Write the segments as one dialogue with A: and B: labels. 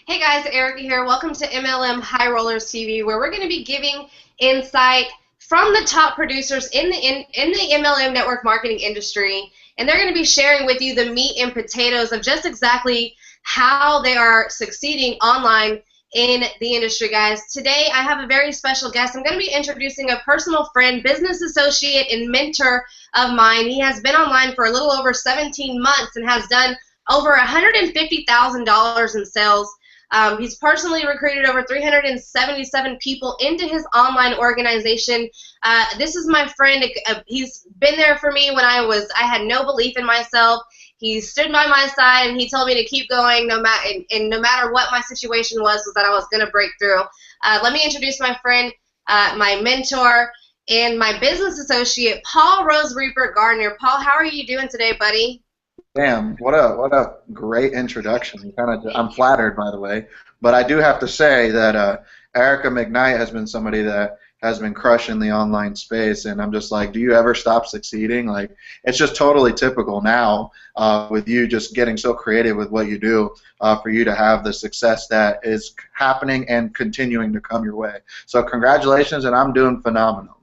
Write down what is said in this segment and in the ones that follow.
A: Hey guys, Erica here. Welcome to MLM High Rollers TV, where we're going to be giving insight from the top producers in the MLM network marketing industry, and they're going to be sharing with you the meat and potatoes of just exactly how they are succeeding online in the industry, guys. Today I have a very special guest. I'm going to be introducing a personal friend, business associate, and mentor of mine. He has been online for a little over 17 months and has done over $150,000 in sales. He's personally recruited over 377 people into his online organization. This is my friend. He's been there for me when I had no belief in myself. He stood by my side and he told me to keep going no matter what my situation was that I was going to break through. Let me introduce my friend, my mentor, and my business associate, Paul Rose Reaper Gardiner. Paul, how are you doing today, buddy?
B: Damn, what a great introduction. I'm flattered, by the way, but I do have to say that Erica McKnight has been somebody that has been crushing the online space, and I'm just like, do you ever stop succeeding? Like, it's just totally typical now with you just getting so creative with what you do for you to have the success that is happening and continuing to come your way. So congratulations, and I'm doing phenomenal.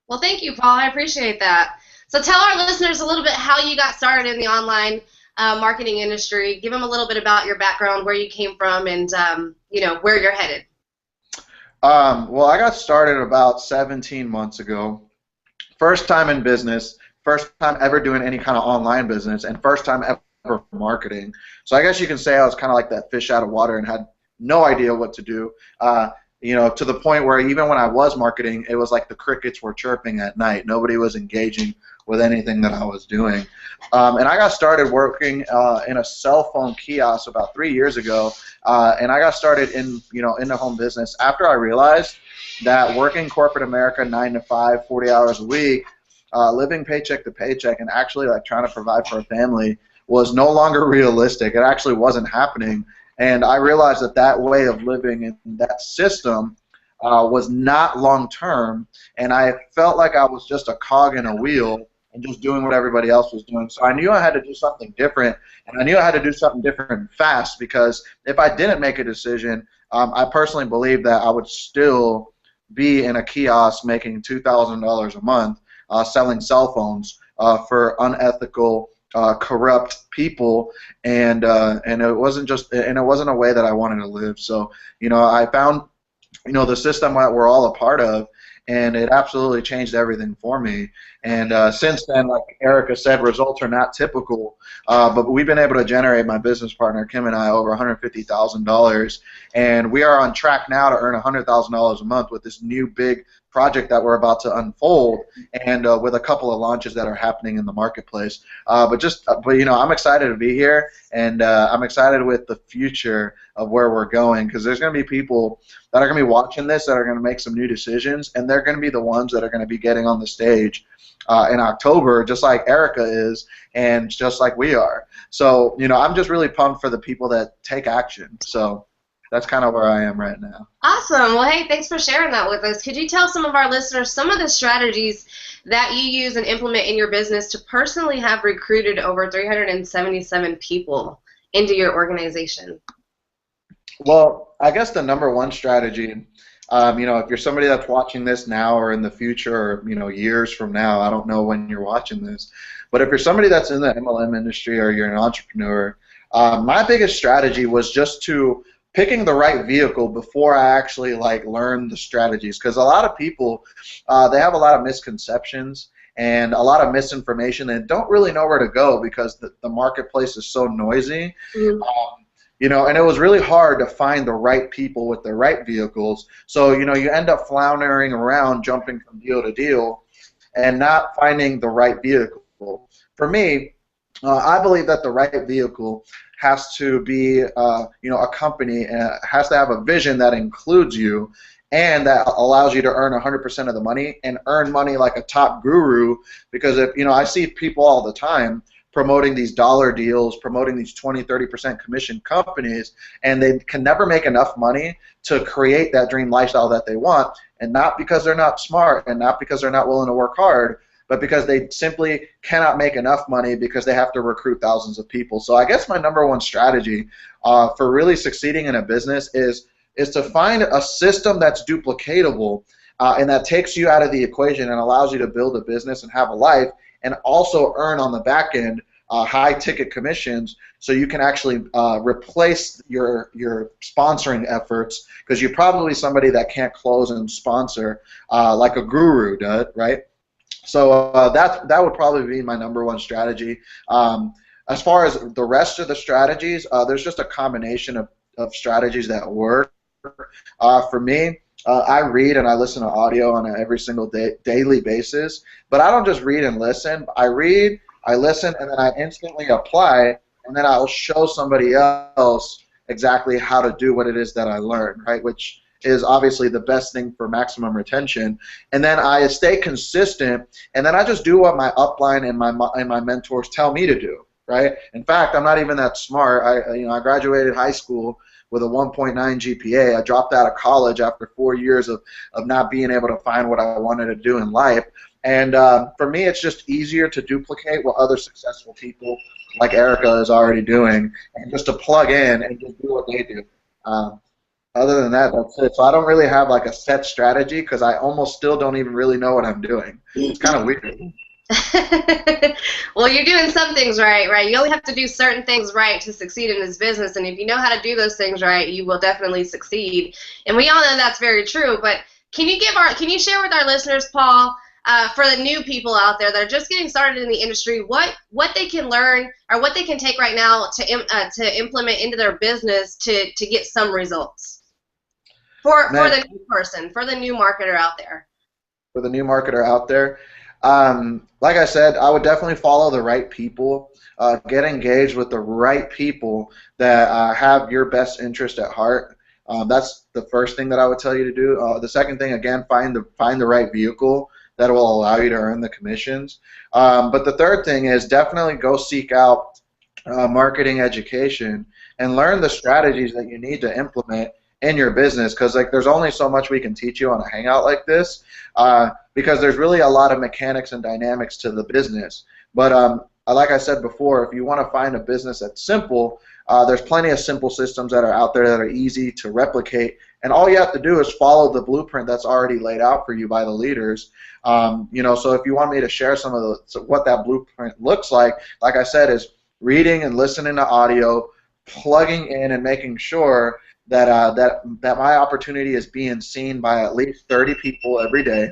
A: Well, thank you, Paul. I appreciate that. So tell our listeners a little bit how you got started in the online marketing industry. Give them a little bit about your background, where you came from, and where you're headed.
B: Well, I got started about 17 months ago. First time in business, first time ever doing any kind of online business, and first time ever marketing. So I guess you can say I was kind of like that fish out of water and had no idea what to do. To the point where even when I was marketing, it was like the crickets were chirping at night. Nobody was engaging with anything that I was doing. And I got started working in a cell phone kiosk about 3 years ago, and I got started in the home business after I realized that working corporate America 9 to 5, 40 hours a week, living paycheck to paycheck, and actually like trying to provide for a family was no longer realistic. It actually wasn't happening. And I realized that way of living in that system was not long-term, and I felt like I was just a cog in a wheel and just doing what everybody else was doing. So I knew I had to do something different, and I knew I had to do something different fast, because if I didn't make a decision, I personally believe that I would still be in a kiosk making $2,000 a month selling cell phones for unethical corrupt people, and it wasn't a way that I wanted to live. So I found the system that we're all a part of, and it absolutely changed everything for me. And since then, like Erica said, results are not typical, but we've been able to generate, my business partner Kim and I, over $150,000, and we are on track now to earn $100,000 a month with this new big project that we're about to unfold, and with a couple of launches that are happening in the marketplace. But I'm excited to be here, and I'm excited with the future of where we're going, because there's going to be people that are going to be watching this that are going to make some new decisions, and they're going to be the ones that are going to be getting on the stage in October, just like Erica is, and just like we are. So I'm just really pumped for the people that take action. So that's kind of where I am right now.
A: Awesome. Well, hey, thanks for sharing that with us. Could you tell some of our listeners some of the strategies that you use and implement in your business to personally have recruited over 377 people into your organization?
B: Well, I guess the number one strategy, if you're somebody that's watching this now or in the future, or years from now, I don't know when you're watching this, but if you're somebody that's in the MLM industry or you're an entrepreneur, my biggest strategy was just to picking the right vehicle before I actually learn the strategies, because a lot of people they have a lot of misconceptions and a lot of misinformation and don't really know where to go because the marketplace is so noisy. Mm-hmm. And it was really hard to find the right people with the right vehicles. So you end up floundering around, jumping from deal to deal, and not finding the right vehicle. For me, I believe that the right vehicle has to be, a company, has to have a vision that includes you and that allows you to earn 100% of the money and earn money like a top guru. Because if I see people all the time promoting these dollar deals, promoting these 20-30% commission companies, and they can never make enough money to create that dream lifestyle that they want, and not because they're not smart and not because they're not willing to work hard, but because they simply cannot make enough money because they have to recruit thousands of people. So I guess my number one strategy for really succeeding in a business is to find a system that's duplicatable and that takes you out of the equation and allows you to build a business and have a life and also earn on the back end high ticket commissions, so you can actually replace your sponsoring efforts, because you're probably somebody that can't close and sponsor like a guru does, right? So that would probably be my number one strategy. As far as the rest of the strategies, there's just a combination of strategies that work. For me, I read and I listen to audio on an every single daily basis, but I don't just read and listen. I read, I listen, and then I instantly apply, and then I'll show somebody else exactly how to do what it is that I learned, right? Which is obviously the best thing for maximum retention. And then I stay consistent, and then I just do what my upline and my mentors tell me to do, right? In fact, I'm not even that smart. I graduated high school with a 1.9 GPA. I dropped out of college after 4 years of not being able to find what I wanted to do in life. And for me, it's just easier to duplicate what other successful people like Erica is already doing, and just to plug in and just do what they do. Other than that, that's it. So I don't really have like a set strategy, because I almost still don't even really know what I'm doing. It's kind of weird.
A: Well, you're doing some things right? You only have to do certain things right to succeed in this business, and if you know how to do those things right, you will definitely succeed. And we all know that's very true. But can you share with our listeners, Paul, for the new people out there that are just getting started in the industry, what they can learn or what they can take right now to implement into their business to get some results for the new person, for the new marketer out there?
B: For the new marketer out there, like I said, I would definitely follow the right people, get engaged with the right people that have your best interest at heart. That's the first thing that I would tell you to do. The second thing, again, find the right vehicle that will allow you to earn the commissions. But the third thing is definitely go seek out marketing education and learn the strategies that you need to implement in your business, because like there's only so much we can teach you on a hangout like this, because there's really a lot of mechanics and dynamics to the business. But like I said before, if you want to find a business that's simple, there's plenty of simple systems that are out there that are easy to replicate, and all you have to do is follow the blueprint that's already laid out for you by the leaders. So if you want me to share some of what that blueprint looks like I said, is reading and listening to audio, plugging in and making sure that my opportunity is being seen by at least 30 people every day,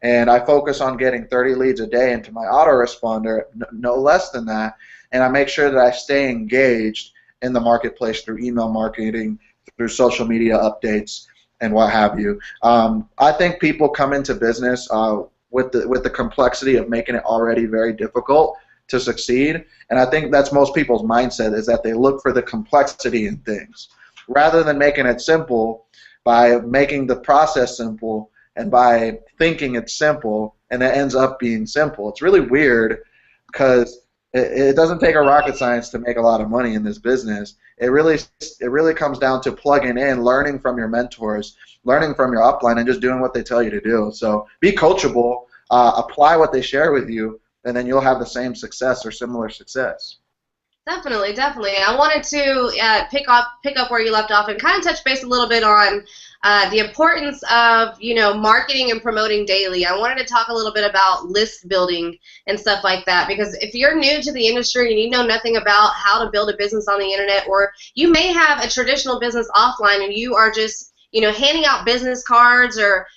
B: and I focus on getting 30 leads a day into my autoresponder, no less than that, and I make sure that I stay engaged in the marketplace through email marketing, through social media updates, and what have you. I think people come into business with the complexity of making it already very difficult to succeed, and I think that's most people's mindset, is that they look for the complexity in things, rather than making it simple by making the process simple and by thinking it's simple, and it ends up being simple. It's really weird, because it doesn't take a rocket science to make a lot of money in this business. It really comes down to plugging in, learning from your mentors, learning from your upline, and just doing what they tell you to do. So be coachable, apply what they share with you, and then you'll have the same success or similar success.
A: Definitely. I wanted to pick up where you left off and kind of touch base a little bit on the importance of marketing and promoting daily. I wanted to talk a little bit about list building and stuff like that, because if you're new to the industry and you know nothing about how to build a business on the internet, or you may have a traditional business offline and you are just handing out business cards or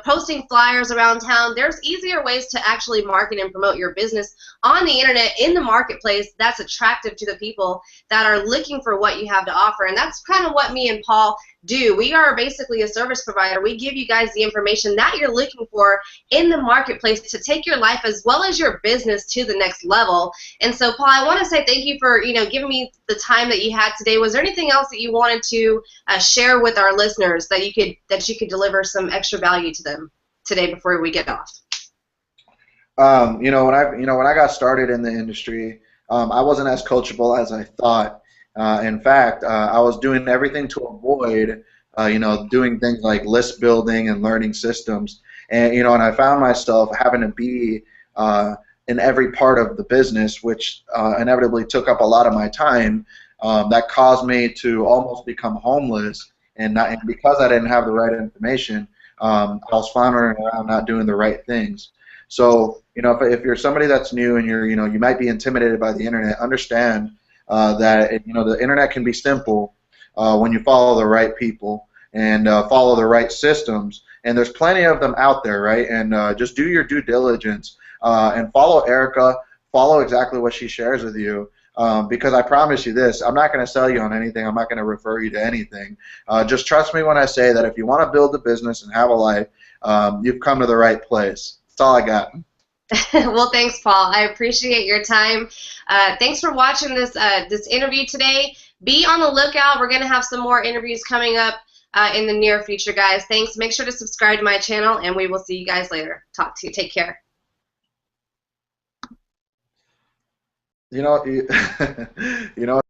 A: posting flyers around town, there's easier ways to actually market and promote your business on the internet in the marketplace that's attractive to the people that are looking for what you have to offer. And that's kind of what me and Paul do. We are basically a service provider. We give you guys the information that you're looking for in the marketplace to take your life as well as your business to the next level. And so, Paul, I want to say thank you for giving me the time that you had today. Was there anything else that you wanted to share with our listeners that you could deliver some extra value to them today before we get off?
B: When I got started in the industry, I wasn't as coachable as I thought. In fact, I was doing everything to avoid, doing things like list building and learning systems, and and I found myself having to be in every part of the business, which inevitably took up a lot of my time. That caused me to almost become homeless, and because I didn't have the right information, I was floundering around not doing the right things. So, if you're somebody that's new and you might be intimidated by the internet, understand that the internet can be simple when you follow the right people and follow the right systems. And there's plenty of them out there, right? And just do your due diligence and follow Erica. Follow exactly what she shares with you. Because I promise you this, I'm not going to sell you on anything. I'm not going to refer you to anything. Just trust me when I say that if you want to build a business and have a life, you've come to the right place. That's all I got.
A: Well, thanks, Paul. I appreciate your time. Thanks for watching this interview today. Be on the lookout. We're going to have some more interviews coming up in the near future, guys. Thanks. Make sure to subscribe to my channel, and we will see you guys later. Talk to you. Take care.
B: You know,